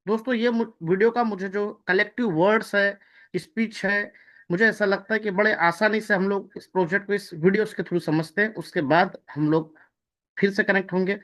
दोस्तों ये वीडियो का मुझे जो कलेक्टिव वर्ड्स है, स्पीच है, मुझे ऐसा लगता है कि बड़े आसानी से हम लोग इस प्रोजेक्ट को इस वीडियोस के थ्रू समझते हैं। उसके बाद हम लोग फिर से कनेक्ट होंगे।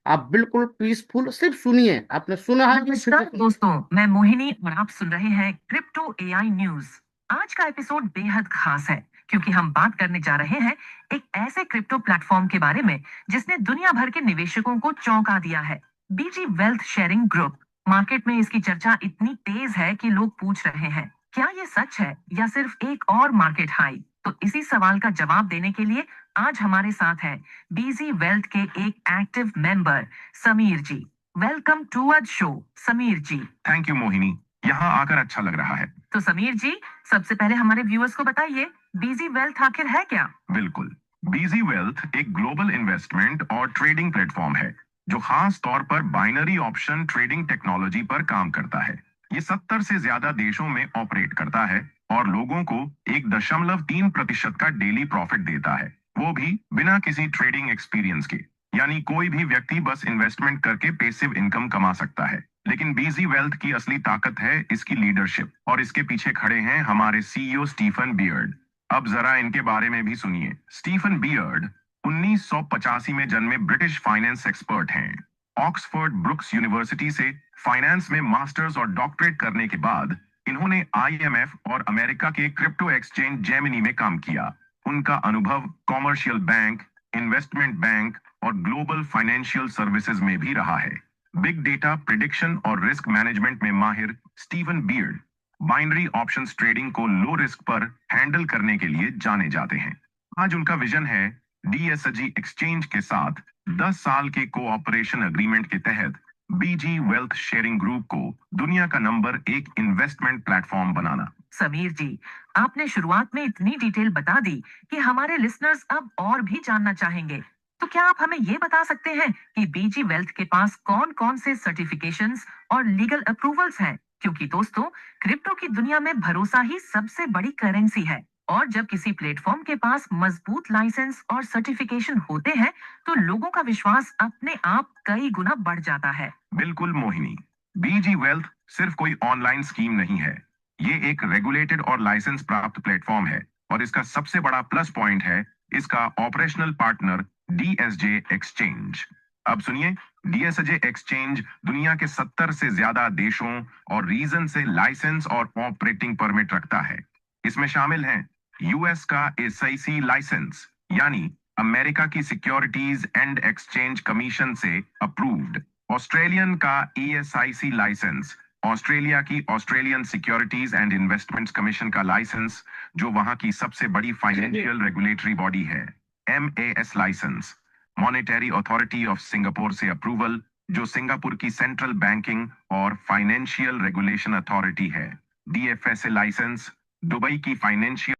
आप बिल्कुल पीसफुल सिर्फ सुनिए। आपने सुना है कि नमस्कार दोस्तों, मैं मोहिनी और आप सुन रहे हैं क्रिप्टो एआई न्यूज। आज का एपिसोड बेहद खास है क्योंकि हम बात करने जा रहे हैं एक ऐसे क्रिप्टो प्लेटफॉर्म के बारे में जिसने दुनिया भर के निवेशकों को चौंका दिया है। बीजी वेल्थ शेयरिंग ग्रुप। मार्केट में इसकी चर्चा इतनी तेज है कि लोग पूछ रहे हैं, क्या ये सच है या सिर्फ एक और मार्केट हाई? तो इसी सवाल का जवाब देने के लिए आज हमारे साथ है बीजी वेल्थ के एक active member Sameer ji. Welcome to the show Sameer ji. Thank you Mohini, यहाँ आकर अच्छा लग रहा है। तो समीर जी, सबसे पहले हमारे व्यूअर्स को बताइए, बीजी वेल्थ आखिर है क्या? बिल्कुल। बीजी वेल्थ एक ग्लोबल इन्वेस्टमेंट और ट्रेडिंग प्लेटफॉर्म है जो खास तौर पर बाइनरी ऑप्शन ट्रेडिंग टेक्नोलॉजी पर काम करता है। ये 70 से ज्यादा देशों में ऑपरेट करता है और लोगों को 1.3% का डेली प्रॉफिट देता है, वो भी बिना किसी ट्रेडिंग एक्सपीरियंस के। यानी कोई भी व्यक्ति बस इन्वेस्टमेंट करके पैसिव इनकम कमा सकता है। लेकिन बीजी वेल्थ की असली ताकत है इसकी लीडरशिप, और इसके पीछे खड़े हैं हमारे सीईओ स्टीफन बियर्ड। अब जरा इनके बारे में भी सुनिए। स्टीफन बियर्ड 1985 में जन्मे ब्रिटिश फाइनेंस एक्सपर्ट हैं। ऑक्सफोर्ड ब्रुक्स यूनिवर्सिटी से फाइनेंस में मास्टर्स और डॉक्टरेट करने के बाद इन्होंने आईएमएफ और अमेरिका के क्रिप्टो एक्सचेंज जेमिनी में काम किया। उनका अनुभव कॉमर्शियल बैंक, इन्वेस्टमेंट बैंक और ग्लोबल फाइनेंशियल सर्विसेज में भी रहा है। बिग डेटा प्रिडिक्शन और रिस्क मैनेजमेंट में माहिर Steven beard binary options trading को लो रिस्क पर हैंडल करने के लिए जाने जाते हैं। आज उनका विजन है डीएसजी एक्सचेंज के साथ 10 साल के कोऑपरेशन एग्रीमेंट के तहत बीजी वेल्थ शेयरिंग ग्रुप को दुनिया का नंबर 1 इन्वेस्टमेंट प्लेटफॉर्म बनाना। समीर जी, आपने शुरुआत में इतनी डिटेल बता दी कि हमारे लिसनर्स अब और भी जानना चाहेंगे। तो क्या आप हमें ये बता सकते हैं कि बीजी वेल्थ के पास कौन कौन से सर्टिफिकेशंस और लीगल अप्रूवल्स हैं? क्योंकि दोस्तों, क्रिप्टो की दुनिया में भरोसा ही सबसे बड़ी करेंसी है, और जब किसी प्लेटफॉर्म के पास मजबूत लाइसेंस और सर्टिफिकेशन होते हैं तो लोगों का विश्वास अपने आप कई गुना बढ़ जाता है। बिल्कुल मोहिनी, बीजी वेल्थ सिर्फ कोई ऑनलाइन स्कीम नहीं है। ये एक रेगुलेटेड और लाइसेंस प्राप्त प्लेटफॉर्म है, और इसका सबसे बड़ा प्लस पॉइंट है इसका ऑपरेशनल पार्टनर डीएसजे एक्सचेंज। अब सुनिए, डीएसजे एक्सचेंज दुनिया के 70 से ज्यादा देशों और रीजन से लाइसेंस और ऑपरेटिंग परमिट रखता है। इसमें शामिल हैं यूएस का एसआईसी लाइसेंस, यानी अमेरिका की सिक्योरिटीज एंड एक्सचेंज कमीशन से अप्रूव्ड। ऑस्ट्रेलियन का ईएसआईसी लाइसेंस, ऑस्ट्रेलिया की Australian securities and investments commission का लाइसेंस, जो वहां की सबसे बड़ी फाइनेंशियल रेगुलेटरी बॉडी है। MAS licence, monetary authority of Singapore से अप्रूवल, जो सिंगापुर की सेंट्रल बैंकिंग और फाइनेंशियल रेगुलेशन अथॉरिटी है। डीएफएसए लाइसेंस, दुबई की फाइनेंशियल।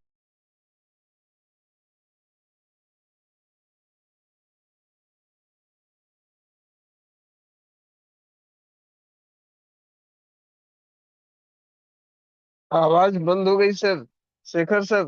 आवाज बंद हो गई सर। शेखर सर।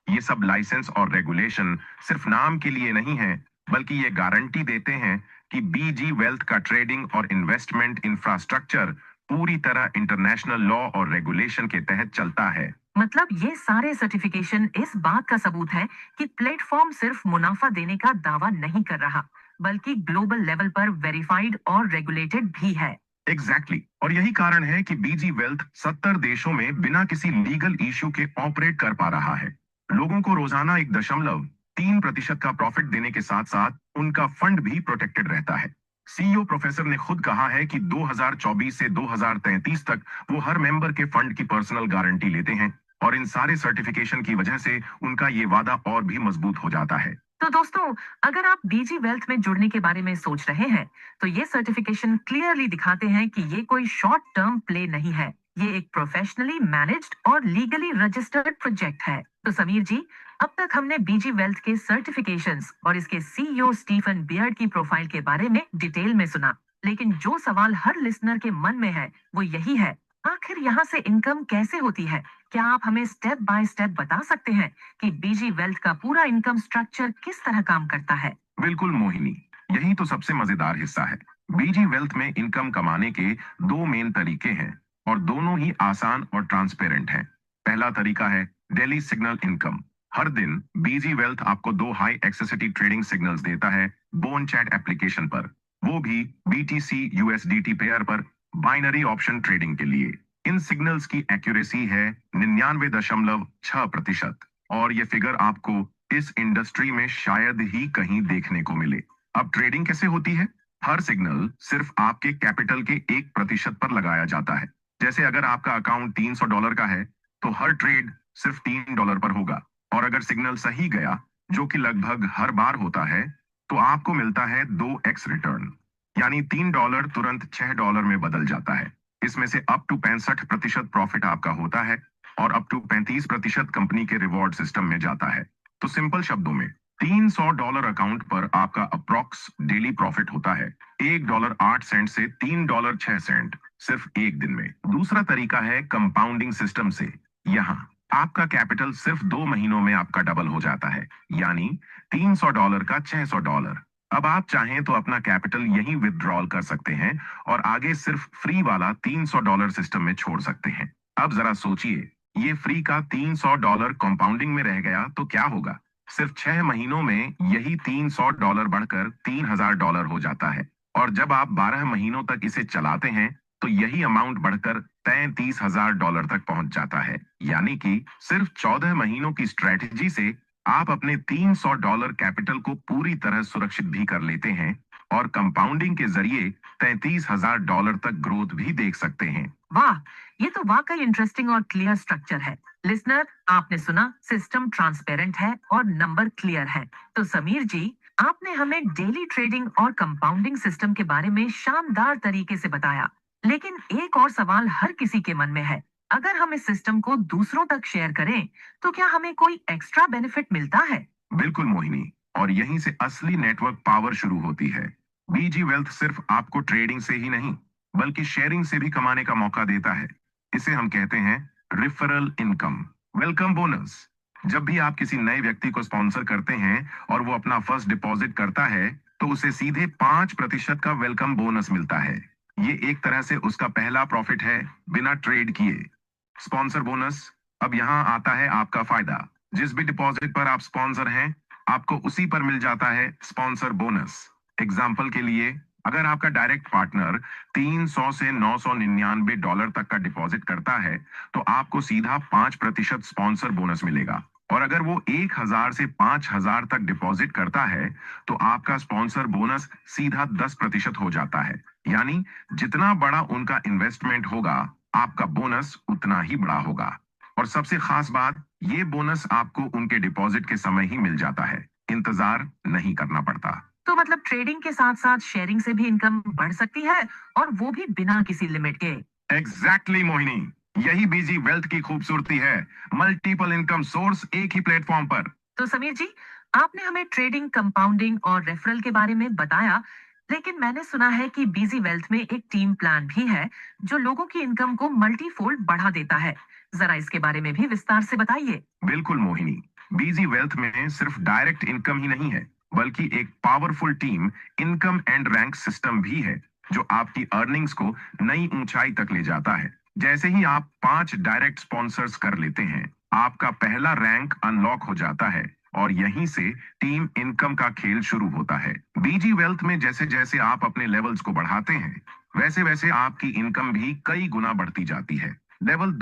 ये सब लाइसेंस और रेगुलेशन सिर्फ नाम के लिए नहीं है, बल्कि ये गारंटी देते हैं कि बीजी वेल्थ का ट्रेडिंग और इन्वेस्टमेंट इंफ्रास्ट्रक्चर पूरी तरह इंटरनेशनल लॉ और रेगुलेशन के तहत चलता है। मतलब ये सारे सर्टिफिकेशन इस बात का सबूत है कि प्लेटफॉर्म सिर्फ मुनाफा देने का दावा नहीं कर रहा, बल्कि ग्लोबल लेवल पर वेरीफाइड और रेगुलेटेड भी है। एग्जैक्टली और यही कारण है कि बीजी वेल्थ 70 देशों में बिना किसी लीगल इश्यू के ऑपरेट कर पा रहा है। लोगों को रोजाना 1.3% का प्रॉफिट देने के साथ साथ उनका फंड भी प्रोटेक्टेड रहता है। सीईओ प्रोफेसर ने खुद कहा है कि 2024 से 2033 तक वो हर मेंबर के फंड की पर्सनल गारंटी लेते हैं, और इन सारे सर्टिफिकेशन की वजह से उनका ये वादा और भी मजबूत हो जाता है। तो दोस्तों, अगर आप बीजी वेल्थ में जुड़ने के बारे में सोच रहे हैं, तो ये सर्टिफिकेशन क्लियरली दिखाते हैं कि ये कोई शॉर्ट टर्म प्ले नहीं है। ये एक प्रोफेशनली मैनेज्ड और लीगली रजिस्टर्ड प्रोजेक्ट है। तो समीर जी, अब तक हमने बीजी वेल्थ के सर्टिफिकेशंस और इसके सीईओ स्टीफन बियर्ड की प्रोफाइल के बारे में डिटेल में सुना। लेकिन जो सवाल हर लिसनर के मन में है वो यही है, आखिर यहाँ से इनकम कैसे होती है? क्या आप हमें स्टेप बाय स्टेप बता सकते हैं कि बीजी वेल्थ का पूरा इनकम स्ट्रक्चर किस तरह काम करता है? बिल्कुल मोहिनी, यही तो सबसे मजेदार हिस्सा है। बीजी वेल्थ में इनकम कमाने के दो मेन तरीके हैं और दोनों ही आसान और ट्रांसपेरेंट हैं। पहला तरीका है डेली सिग्नल इनकम। हर दिन बीजी वेल्थ आपको दो हाई एक्सेसिटी ट्रेडिंग सिग्नल्स देता है बोन चैट एप्लीकेशन पर, वो भी BTC USDT पेयर पर बाइनरी ऑप्शन ट्रेडिंग के लिए। इन सिग्नल्स की एक्यूरेसी है 99.6% और ये फिगर आपको इस इंडस्ट्री में शायद ही कहीं देखने को मिले। अब ट्रेडिंग कैसे होती है? हर सिग्नल सिर्फ आपके कैपिटल के 1% पर लगाया जाता है। जैसे अगर आपका अकाउंट $300 का है तो हर ट्रेड सिर्फ $3 पर होगा, और अगर सिग्नल सही गया, जो कि लगभग हर बार होता है, तो आपको मिलता है 2x रिटर्न, यानी $3 तुरंत $6 में बदल जाता है। इसमें से अप टू 65% प्रॉफिट आपका होता है और अप टू 35% कंपनी के रिवॉर्ड सिस्टम में जाता है। तो सिंपल शब्दों में $300 अकाउंट पर आपका अप्रॉक्स डेली प्रॉफिट होता है $1.08 से $3.06 सिर्फ एक दिन में। दूसरा तरीका है कंपाउंडिंग सिस्टम से। यहाँ आपका कैपिटल सिर्फ 2 महीनों में आपका डबल हो जाता है, यानी $300 का $600। अब आप चाहें तो अपना कैपिटल यहीं विथड्रॉल कर सकते हैं और आगे सिर्फ फ्री वाला $300 सिस्टम में छोड़ सकते हैं। अब जरा सोचिए, ये फ्री का $300 कंपाउंडिंग में रह गया तो क्या होगा? सिर्फ 6 महीनों में यही $300 बढ़कर $3000 हो जाता है, और जब आप 12 महीनों तक इसे चलाते हैं तो यही अमाउंट बढ़कर $33,000 तक पहुंच जाता है। यानी कि सिर्फ 14 महीनों की स्ट्रेटेजी से आप अपने $300 कैपिटल को पूरी तरह सुरक्षित भी कर लेते हैं और कंपाउंडिंग के जरिए $33,000 तक ग्रोथ भी देख सकते हैं। वाह, ये तो वाकई इंटरेस्टिंग और क्लियर स्ट्रक्चर है। लिसनर, आपने सुना, सिस्टम ट्रांसपेरेंट है और नंबर क्लियर है। तो समीर जी, आपने हमें डेली ट्रेडिंग और कंपाउंडिंग सिस्टम के बारे में शानदार तरीके से बताया। लेकिन एक और सवाल हर किसी के मन में है, अगर हम इस सिस्टम को दूसरों तक शेयर करें तो क्या हमें कोई एक्स्ट्रा बेनिफिट मिलता है? बिल्कुल मोहिनी, और यहीं से असली नेटवर्क पावर शुरू होती है। बीजी वेल्थ सिर्फ आपको ट्रेडिंग से ही नहीं बल्कि शेयरिंग से भी कमाने का मौका देता है। इसे हम कहते हैं रिफरल इनकम, वेलकम बोनस। जब भी आप किसी नए व्यक्ति को स्पॉन्सर करते हैं और वो अपना फर्स्ट डिपॉजिट करता है तो उसे सीधे 5% का वेलकम बोनस मिलता है। ये एक तरह से उसका पहला प्रॉफिट है बिना ट्रेड किए। Sponsor bonus. अब यहाँ आता है आपका फायदा। जिस भी डिपॉजिट पर आप स्पॉन्सर हैं, आपको उसी पर मिल जाता है स्पॉन्सर बोनस। एग्जाम्पल के लिए, अगर आपका डायरेक्ट पार्टनर 300 से $999 तक का डिपॉजिट करता है तो आपको सीधा 5% स्पॉन्सर बोनस मिलेगा, और अगर वो 1000 से 5000 तक डिपॉजिट करता है तो आपका स्पॉन्सर बोनस सीधा 10% हो जाता है। यानी जितना बड़ा उनका इन्वेस्टमेंट होगा, आपका बोनस उतना ही बड़ा होगा। और सबसे खास बात, ये बोनस आपको उनके डिपॉजिट के समय ही मिल जाता है, इंतजार नहीं करना पड़ता। तो मतलब ट्रेडिंग के साथ साथ शेयरिंग से भी इनकम बढ़ सकती है, और वो भी बिना किसी लिमिट के। एग्जैक्टली मोहिनी, यही बीजी वेल्थ की खूबसूरती है। मल्टीपल इनकम सोर्स एक ही प्लेटफॉर्म पर। तो समीर जी, आपने हमें ट्रेडिंग, कंपाउंडिंग और रेफरल के बारे में बताया, लेकिन मैंने सुना है कि बीजी वेल्थ में एक टीम प्लान भी है जो लोगों की इनकम को मल्टीफोल्ड बढ़ा देता है। जरा इसके बारे में भी विस्तार से बताइए। बिल्कुल मोहिनी, बीजी वेल्थ में सिर्फ डायरेक्ट इनकम ही नहीं है बल्कि एक powerful team income and rank system भी है जो आपकी अर्निंग्स को नई ऊंचाई तक ले जाता है। जैसे ही आप 5 डायरेक्ट स्पॉन्सर्स कर लेते हैं, आपका पहला रैंक अनलॉक हो जाता है और यहीं से टीम इनकम का खेल शुरू होता है। बीजी वेल्थ में जैसे जैसे आप अपने लेवल्स को बढ़ाते हैं, वैसे वैसे आपकी इनकम भी कई गुना बढ़ती जाती है। लेवल